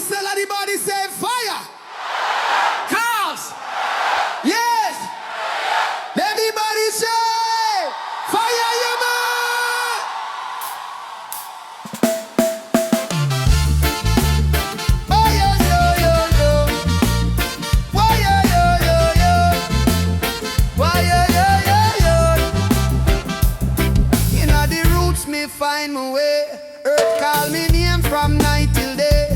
Tell anybody say fire. Cars. Yes. Everybody say fire, you man. Oh yo yo yo yo. Why yo yo yo yo. Why yo yo yo yo. You know the roots me find my way. Earth call me name from night till day.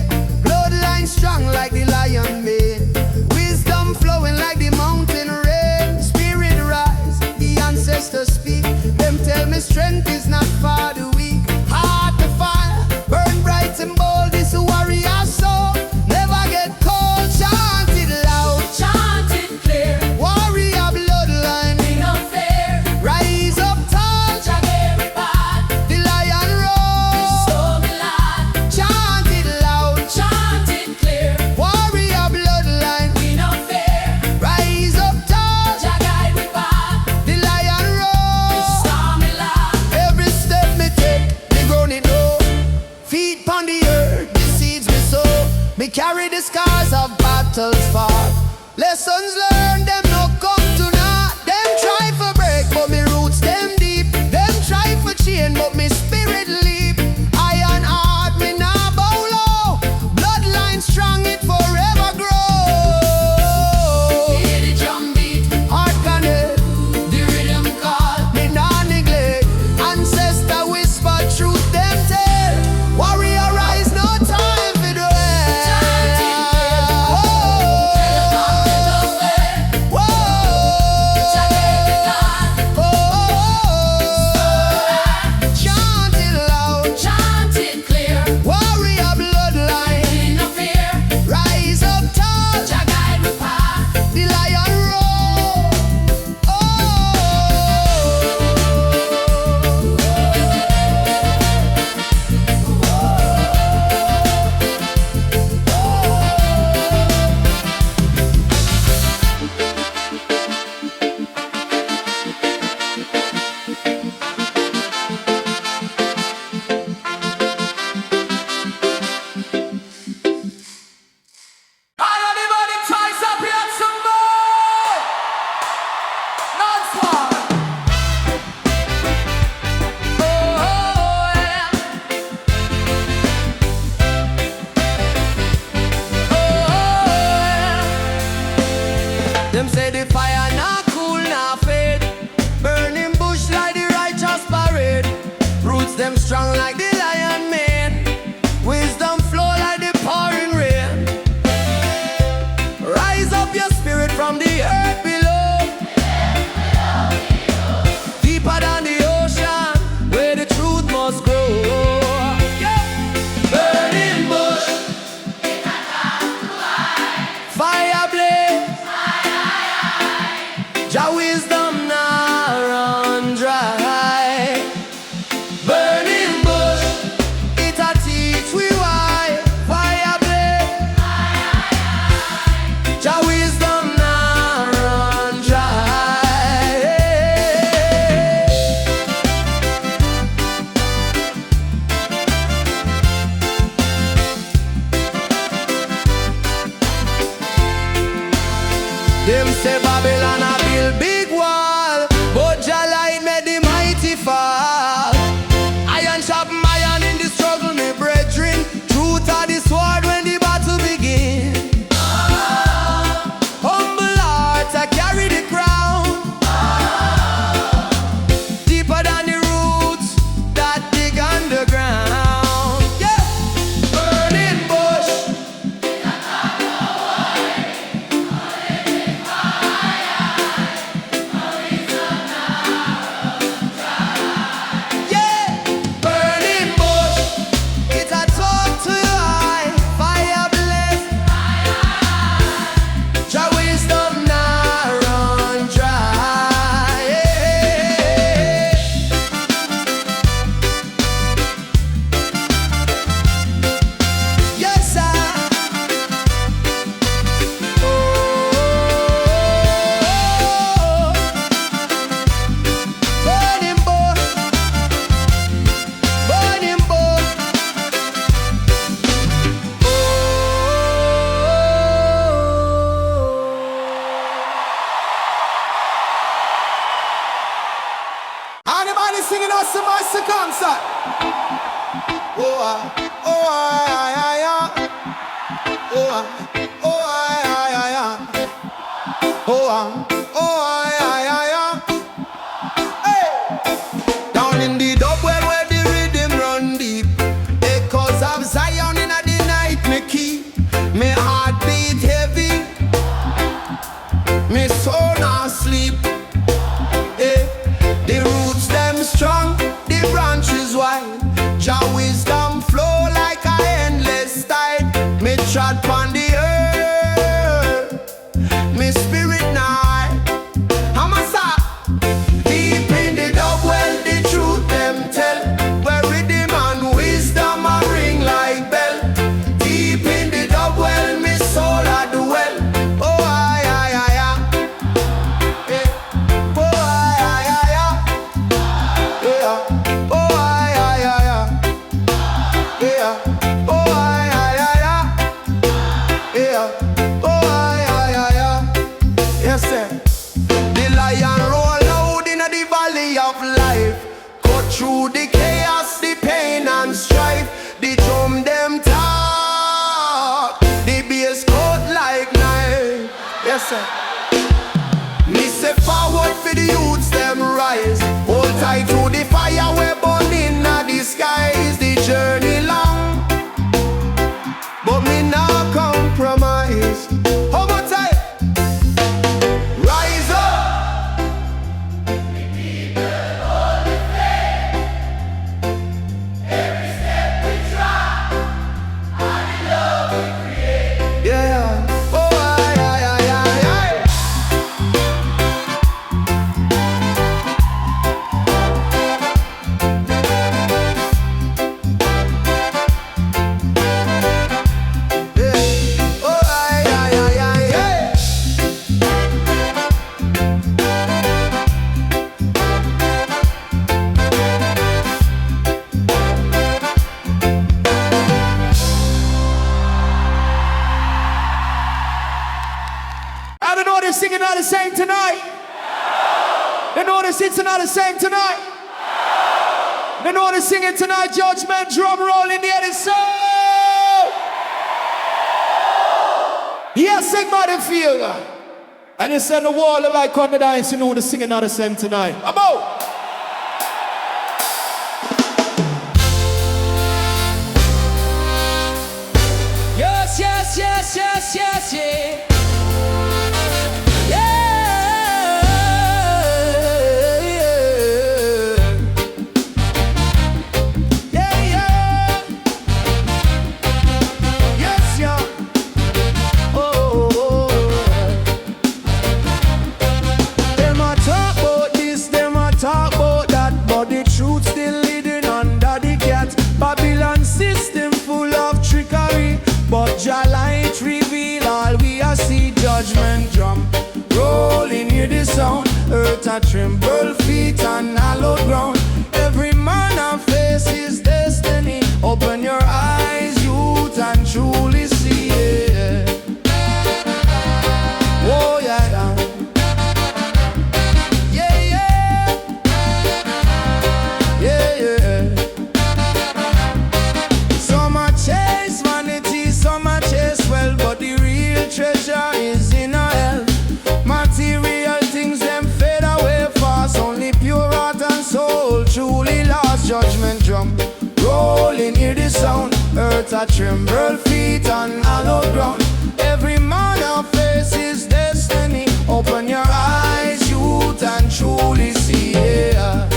Bloodline strong like the lion mane. Wisdom flowing like the mountain rain. Spirit rise, the ancestors speak. Them tell me strength is not for the weak. Heart the fire, burn bright and bold. This warrior soul never get cold. Chant it loud, Chant it clear. warrior bloodline. We no fear. Rise up tall, Jag every part. the lion roar. So me lad. Chant it loud, Chant it clear. warrior bloodline. We no fear. Rise up tall, Jag every part. the lion roar. So me lad. Every step me take, me grown it low. Feet on the earth, the seeds me sow. Me carry the scars of battles fought. Lessons learned, them no come to naught. Them try for break, but me roots them deep. Them try for chain, but me spirit leap. Iron heart, me nah bow low. Bloodline strong, it forever grow. Hear the drum beat. Heart connect, The rhythm call. me nah neglect. Ancestor whisper truth, them tell. Warrior rise, no time for dwell. Chant it clear. Whoa. Whoa. Jag every part. Oh. Chant it loud, Chant it clear. warrior bloodline. We no fear. Rise up tall, Jag every part. the lion roar. Oh. All of the body twice up here some more. Non-stop. Oh, yeah. Oh, yeah. Them say the fire not cool, not fade. Burning bush like the righteous parade. Roots them strong like the lion mane. Wisdom flow like the pouring rain. Rise up your spirit from the earth below. Deeper than the ocean, where the truth must grow. Yeah. Burning bush, fire blaze. Jah wisdom now run dry. Burning bush, singing us some master concert. Oh, oh, oh, oh, oh, hey. Down in the Dubwell where the rhythm run deep, echoes of Zion in the night me keep. Me heart beat heavy, me soul not sleep. Hey. The roots them strong, the branches wide. Jah wisdom flow like a endless tide. Me trod pon the earth, me spirit night. I'm a star. Deep in the Dubwell, the truth them tell. Where rhythm and wisdom a ring like bell. Deep in the Dubwell, me soul a dwell. Oh, ay, ay, ay, ay. Yeah. Oh, ay, ay, ay, ay. Yeah. Oh, ay, ay, ay, ay. Yeah. Oh, ay, ay, ay, ay. Yeah. Oh, ay, ay, ay, ay. Yes, sir. The lion roll loud in the valley of life. Cut through the chaos, the pain and strife. The drum them talk, the bass cut like knife. Yes, sir. Me say forward for the youths them rise. Hold tight to the fire we burning at the skies. The journey long, but me not compromise. How about tight? Rise up. Yeah. Oh, ay, ay, ay, ay, ay. Yeah. Oh, ay, ay, ay, ay, ay. I don't know they're singing not the same tonight. They know they're singing not the same tonight. They know they're singing tonight. Judgement, drum roll in the edit. So yes, sing by the field. And you said the wall of like on the dance, you know they're singing not the same tonight. About. Yes, yes, yes, yes, yes, yeah. Them a talk about this, them a talk about that, but the truth still hidden under the cat. Babylon system full of trickery, but Jah light reveal all we a see. Judgment drum rolling, hear the sound. Earth a tremble, feet on hallowed ground. Every man a face his destiny. Open your eyes, youth, and truly see it. Oh yeah, yeah. Yeah, yeah. Yeah, yeah. Some a chase vanity, some a chase wealth, but the real treasure is in our health. Material things them fade away fast. Only pure heart and soul truly lost. Judgment drum rolling, hear the sound. Earth a tremble, feet on hallowed ground. Every man a face his destiny. Open your eyes, youth, and truly see. Yeah.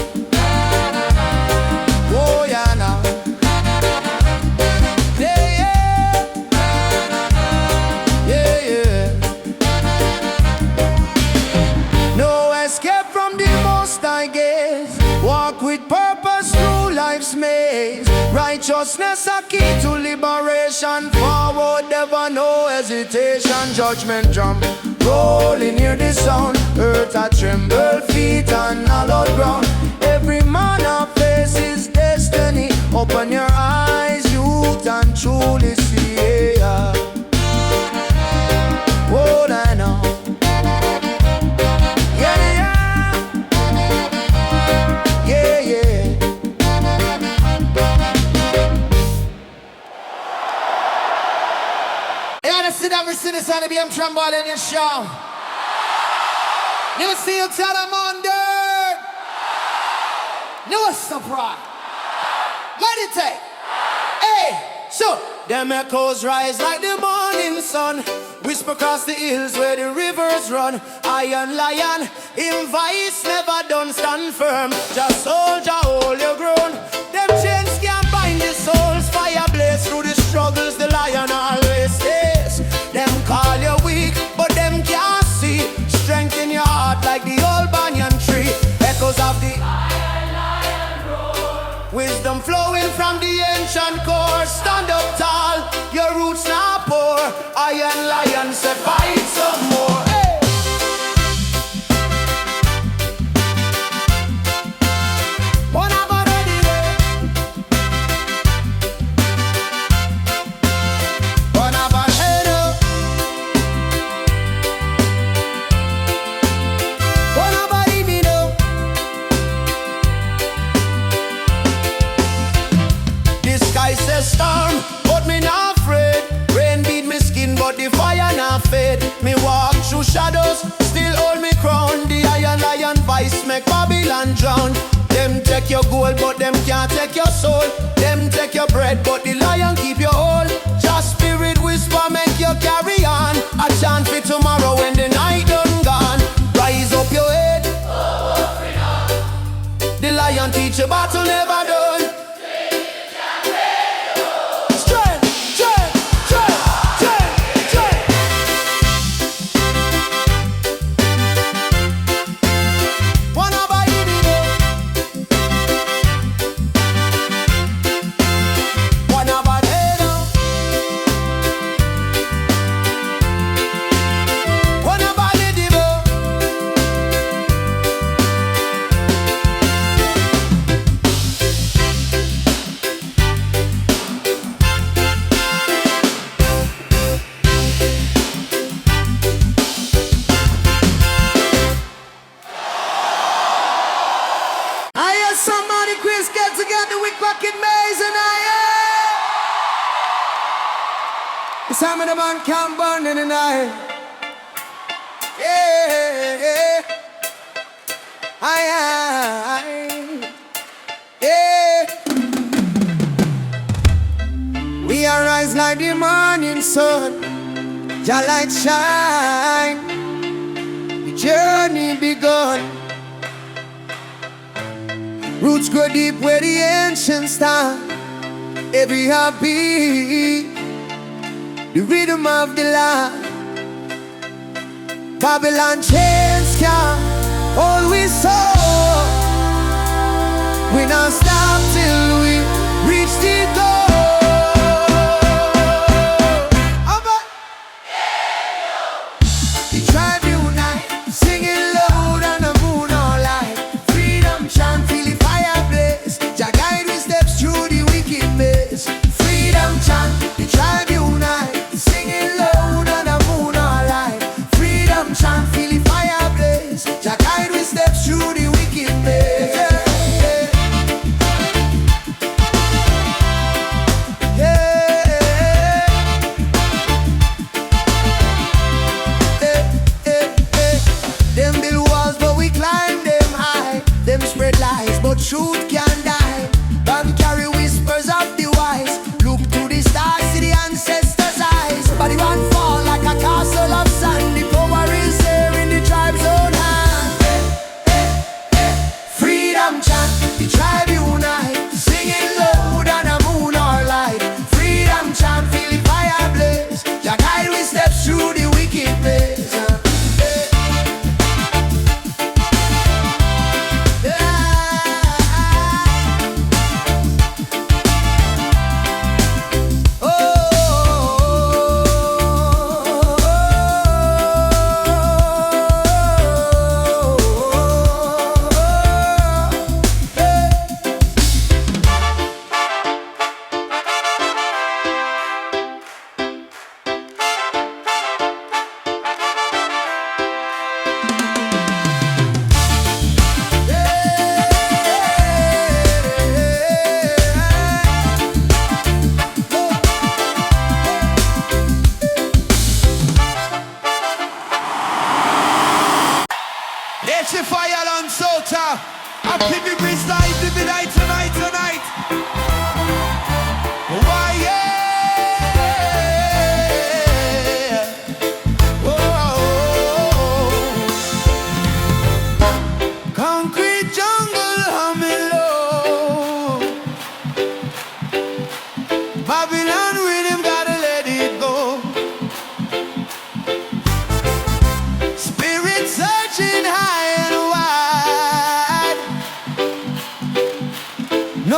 Oh yeah, now. Yeah, yeah. Yeah, yeah. No escape from the most I guess. Walk with purpose through life's maze. Righteousness a key to liberation. Forward, never no hesitation. Judgment drum rolling, hear the sound. Earth a tremble, feet on hallowed ground. Every man a face his destiny. Open your eyes, youth, and truly see. Yeah. Oh, I know. Yeah, yeah. Yeah, yeah. in the sound of BM trombone in your show. You see you tell them on dirt. No surprise. Let it take. Hey, so them echoes rise like the morning sun. Whisper across the hills where the rivers run. Iron lion, in vice never done, stand firm. Just soldier, hold your ground. Them chains can't bind the souls. Fire blaze through the struggles, the lion always stays. Them call you weak, but them can't see. Strength in your heart like the old banyan tree. Echoes of the lion roar. Wisdom flowing from the ancient core. Stand up tall, your roots now poor. Iron lion say fight some more. Hey. Storm, but me not afraid. Rain beat me skin, but the fire not fade. Me walk through shadows, still hold me crown. The iron lion vice make Babylon drown. Them take your gold, but them can't take your soul. Them take your bread, but the lion keep your whole. Just spirit whisper make you carry on. A chant for tomorrow when the night done gone. Rise up your head. The lion teach you battle never done. Some of the man can't burn in the night. Yeah, yeah. We arise like the morning sun. Your light shine. The journey begun. Roots grow deep where the ancients stand. Every heartbeat, the rhythm of the land. Babylon chains can't hold we soul. We not stop till we reach the goal. The tribe unite, singing loud on the moon all light. Freedom chant, feel the fire blaze. Jah guide we steps through the wicked maze. Freedom chant, the tribe unite. Chant, feel the fire blaze. Jah guide we steps through the wicked maze.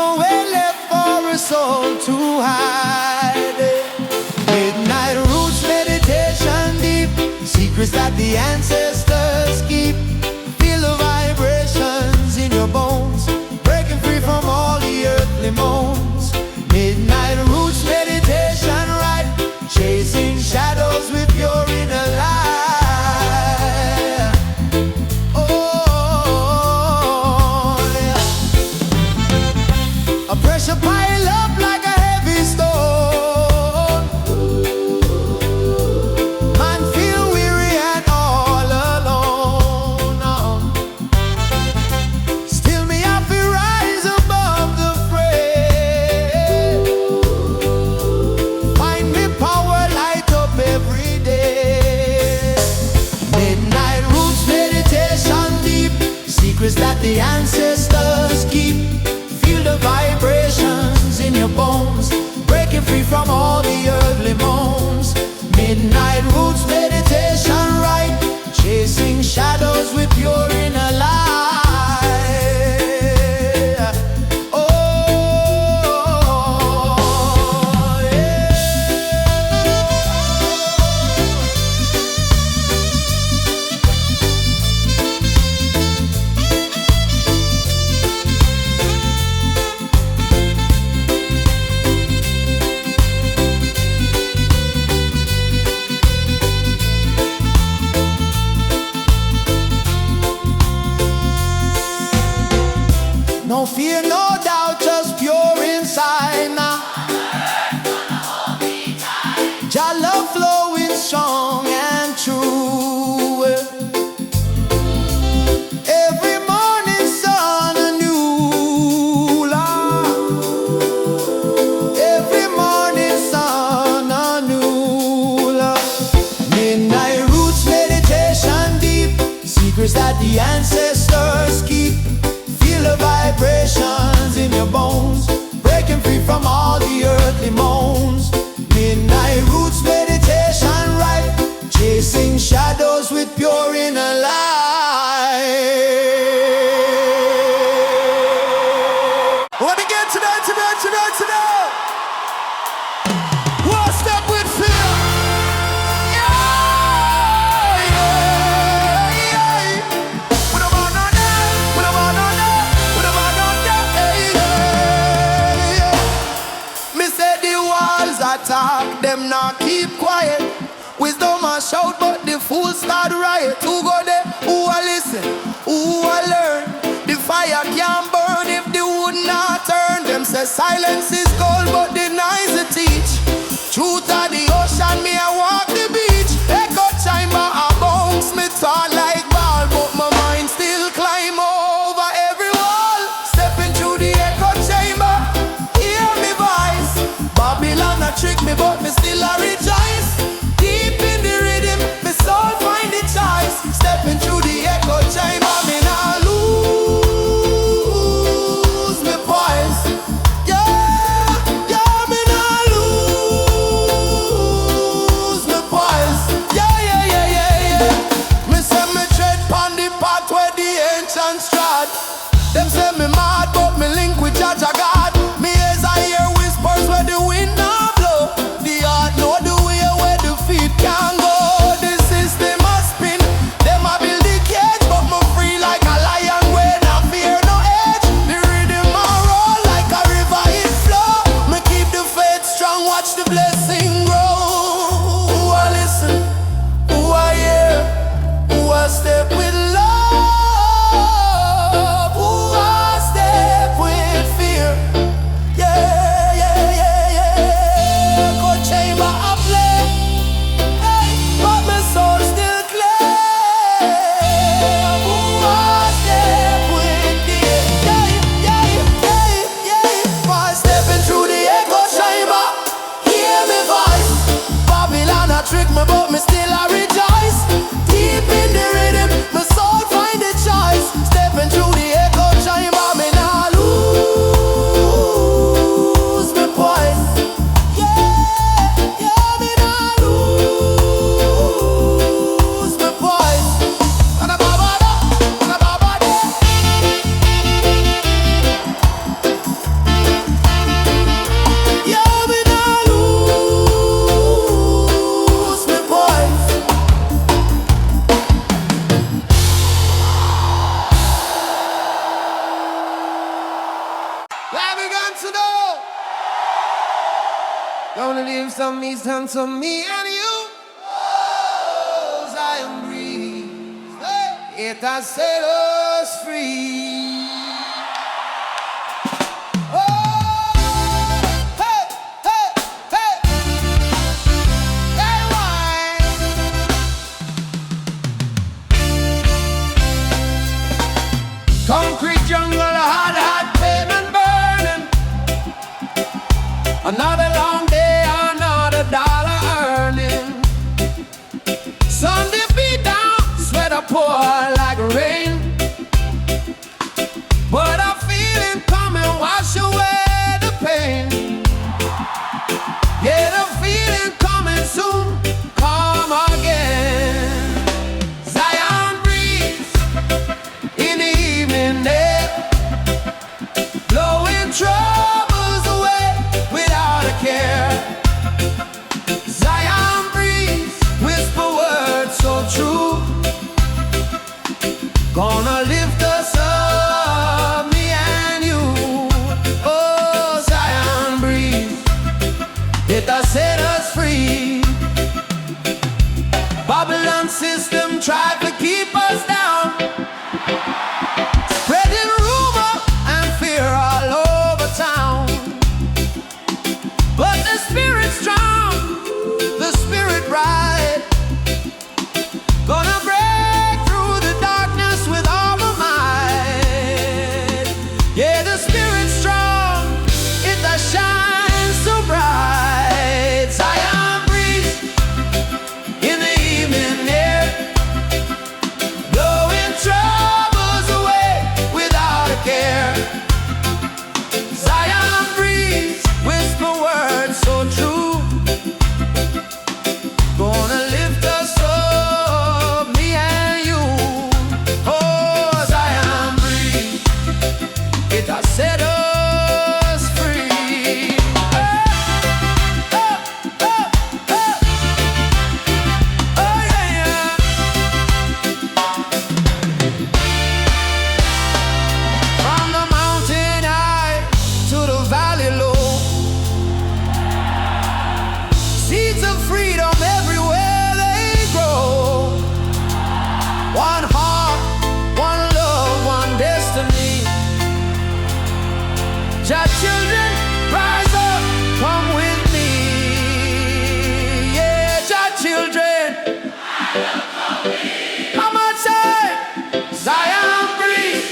nowhere left for a soul to hide. Midnight roots meditation deep, secrets that the ancestors keep. Feel the vibrations in your bones, breaking free from all the earthly moans. Midnight roots meditation right, chasing shadows with your inner light. Oh, yeah. A pressure pile up like a heavy stone. Man feel weary and all alone. Still me have to rise above the fray. Find me power, light up every day. Midnight roots meditation deep, secrets that the ancestors keep. Feel the vibrations in your bones, breaking free from all the earthly moans. Midnight roots meditation right, chasing shadows with your inner light. Oh, yeah. No fear, no doubt, just pure inside now. Jah love flowing strong and true. Every morning sun anew, Lord. Every morning sun anew, Lord. Midnight roots meditation deep, secrets that the ancestors keep. Feel the vibrations in your bones, breaking free from all the earthly moans. Midnight roots meditation right, chasing shadows with pure inner light. Let me get today. One step with fear. Talk, them not keep quiet. Wisdom a shout, but the fools start riot. Who go there? Who a listen? Who a learn? The fire can't burn if the wood not turn. Them say silence is gold, but denies the teach. Truth of the ocean, me I walk the beach. Echo chamber, I bounce me thought like ball, but my mind still climb over every wall. Stepping through the echo chamber, hear me voice. Babylon a trick me, but me still a rejoice. Deep in the rhythm, me soul find the choice. Stepping through the echo chamber, me not lose me poise. Yeah, yeah. to know. Gonna leave some east and some me and you. Oh, Zion breeze, hey, it has set us free. Concrete jungle, hot, hot pavement burning. Another long day, another dollar earning. Sunday beat down, sweat a pour like rain. But a feeling coming, wash away the pain. Yeah, the feeling coming soon, come again. Zion breeze in the evening air, blowing troubles away without a care. Zion breeze, whisper words so true, gonna lift us up, me and you. Oh, Zion breeze, it has set us free. Babylon system tried to keep us down, spreading rumor and fear all over town. But the spirit's strong, the spirit right, gonna break through the darkness with all my might. Yeah, the spirit's strong, it does shine so bright. Zion breeze in the evening air, blowing troubles away without a care. Zion breeze, whisper words so true, gonna lift us up, me and you. Oh, Zion breeze, it has set us free. Oh, oh, oh, oh. Oh, yeah, yeah. From the mountain high to the valley low, seeds of freedom everywhere they grow. One heart, one love, one destiny. Jah children, rise up, come with me. Yeah, Jah children, come on, say, Zion breeze,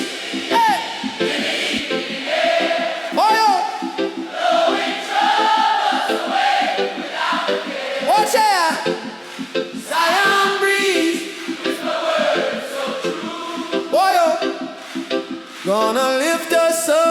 hey, oh yo, watch out, Zion breeze, oh yo, gonna lift us up.